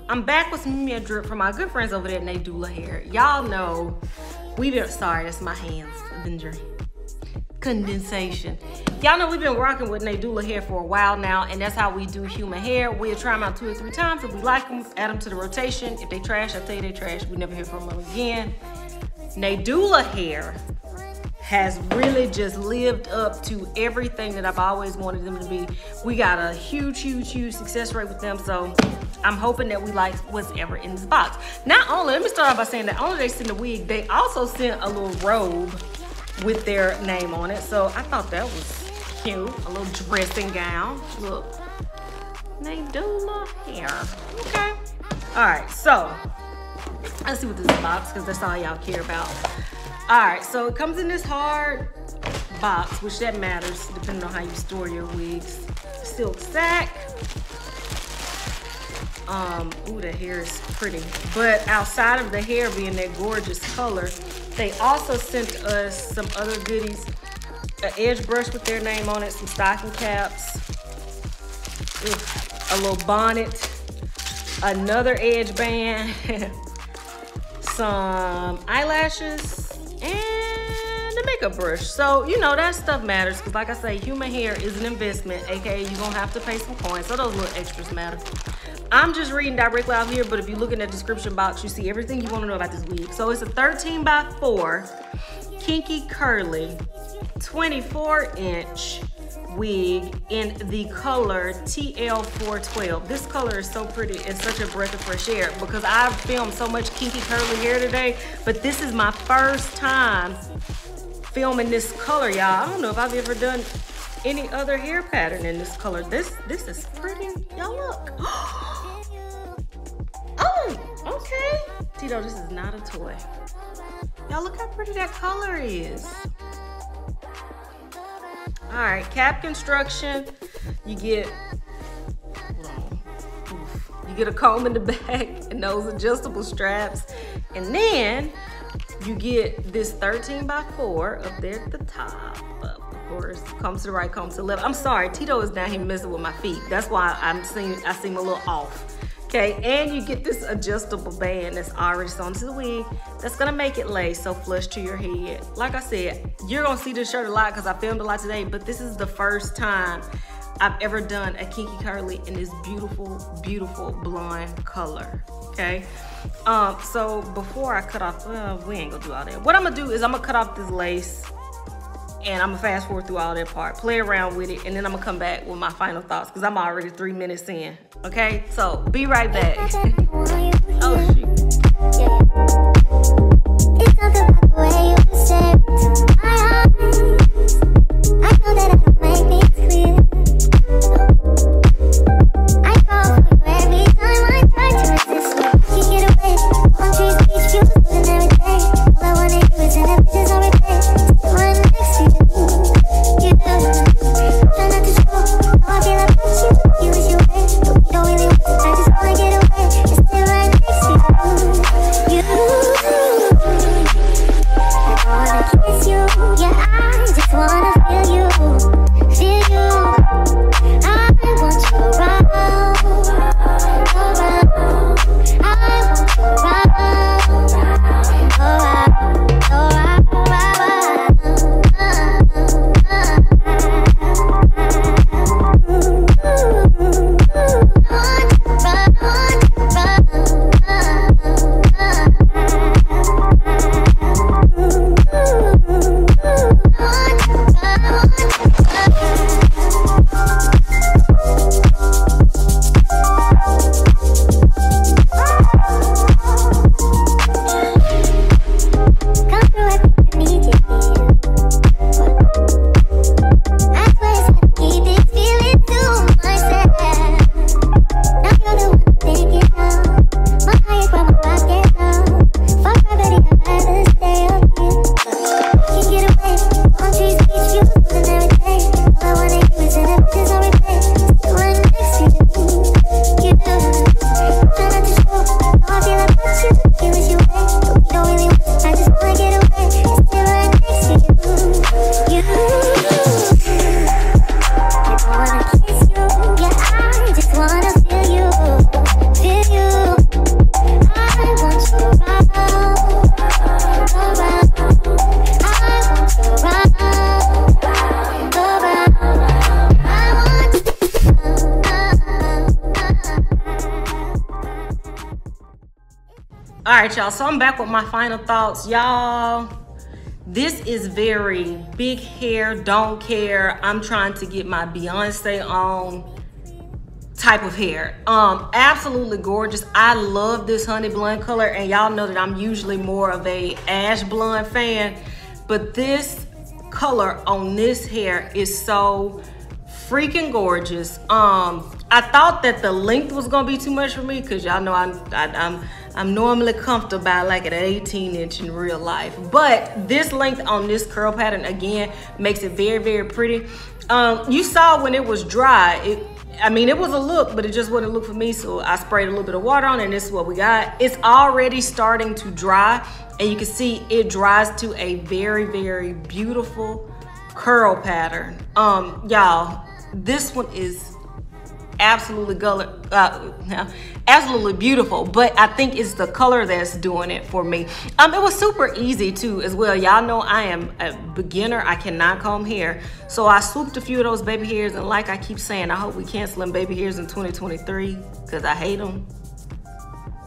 I'm back with some mirror drip from my good friends over there at Nadula Hair. Y'all know we've been, sorry, that's my hands. I've been drinking. Condensation. Y'all know we've been rocking with Nadula Hair for a while now, and that's how we do human hair. We'll try them out 2 or 3 times. If we like them, add them to the rotation. If they trash, I tell you they trash. We never hear from them again. Nadula Hair has really just lived up to everything that I've always wanted them to be. We got a huge success rate with them, so I'm hoping that we like what's ever in this box. Not only, let me start off by saying that only they sent a wig, they also sent a little robe with their name on it, so I thought that was cute. A little dressing gown. Look, Nadula Hair. Okay. All right, so let's see what this box, because that's all y'all care about. All right, so it comes in this hard box, which that matters depending on how you store your wigs. Silk sack. Ooh, the hair is pretty. But outside of the hair being that gorgeous color, they also sent us some other goodies. An edge brush with their name on it, some stocking caps, a little bonnet, another edge band, some eyelashes, and the makeup brush. So, you know, that stuff matters, because like I say, human hair is an investment, aka you're gonna have to pay some coins, so those little extras matter. I'm just reading directly out here, but if you look in the description box, you see everything you want to know about this wig. So it's a 13x4 Kinky Curly 24-inch wig in the color TL412. This color is so pretty. It's such a breath of fresh air, because I've filmed so much kinky curly hair today, but this is my first time filming this color, y'all. I don't know if I've ever done any other hair pattern in this color. This is pretty. Y'all look. Oh, okay. Tito, this is not a toy. Y'all look how pretty that color is. All right, cap construction. You get a comb in the back and those adjustable straps, and then you get this 13x4 up there at the top. Of course, comes to the right, comes to the left. I'm sorry, Tito is down here messing with my feet. That's why I seem a little off. Okay, and you get this adjustable band that's already sewn to the wig. That's gonna make it lay so flush to your head. Like I said, you're gonna see this shirt a lot because I filmed a lot today, but this is the first time I've ever done a kinky curly in this beautiful blonde color, okay? So before I cut off, we ain't gonna do all that. What I'm gonna do is I'm gonna cut off this lace, and I'm gonna fast forward through all that part, play around with it, and then I'm gonna come back with my final thoughts, because I'm already 3 minutes in, okay? So be right back. Oh, shoot. All right, y'all, so I'm back with my final thoughts. Y'all, this is very big hair, don't care. I'm trying to get my Beyonce on type of hair. Absolutely gorgeous. I love this honey blonde color, and y'all know that I'm usually more of a ash blonde fan, but this color on this hair is so freaking gorgeous. I thought that the length was gonna be too much for me, because y'all know I'm normally comfortable by like an 18-inch in real life, but this length on this curl pattern again makes it very, very pretty. You saw when it was dry, it was a look, but it just wasn't a look for me, so I sprayed a little bit of water on it, and this is what we got. It's already starting to dry, and you can see it dries to a very, very beautiful curl pattern. Y'all, this one is absolutely absolutely beautiful, but I think it's the color that's doing it for me. It was super easy too as well. Y'all know I am a beginner. I cannot comb hair, so I swooped a few of those baby hairs, and like I keep saying, I hope we cancel them baby hairs in 2023, because I hate them.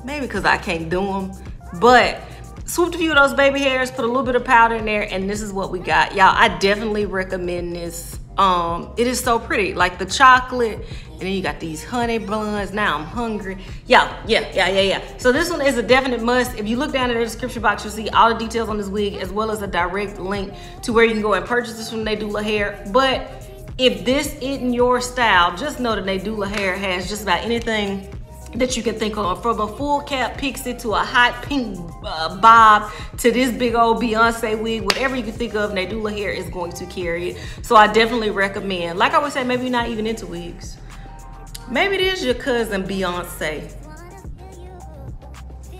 Maybe because I can't do them, but swooped a few of those baby hairs, put a little bit of powder in there, and this is what we got. Y'all, I definitely recommend this. It is so pretty, like the chocolate, and then you got these honey blondes. Now I'm hungry. Yeah. So this one is a definite must. If you look down in the description box, you'll see all the details on this wig, as well as a direct link to where you can go and purchase this from Nadula Hair. But if this isn't your style, just know that Nadula Hair has just about anything that you can think of, from a full cap pixie to a hot pink bob to this big old Beyonce wig. Whatever you can think of, Nadula Hair is going to carry it. So I definitely recommend. Like I would say, maybe you're not even into wigs. Maybe it is your cousin Beyonce.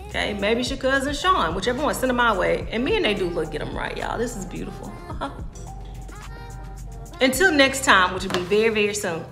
Okay, maybe it's your cousin Sean. Whichever one, send them my way. And me and Nadula get them right, y'all. This is beautiful. Until next time, which will be very, very soon.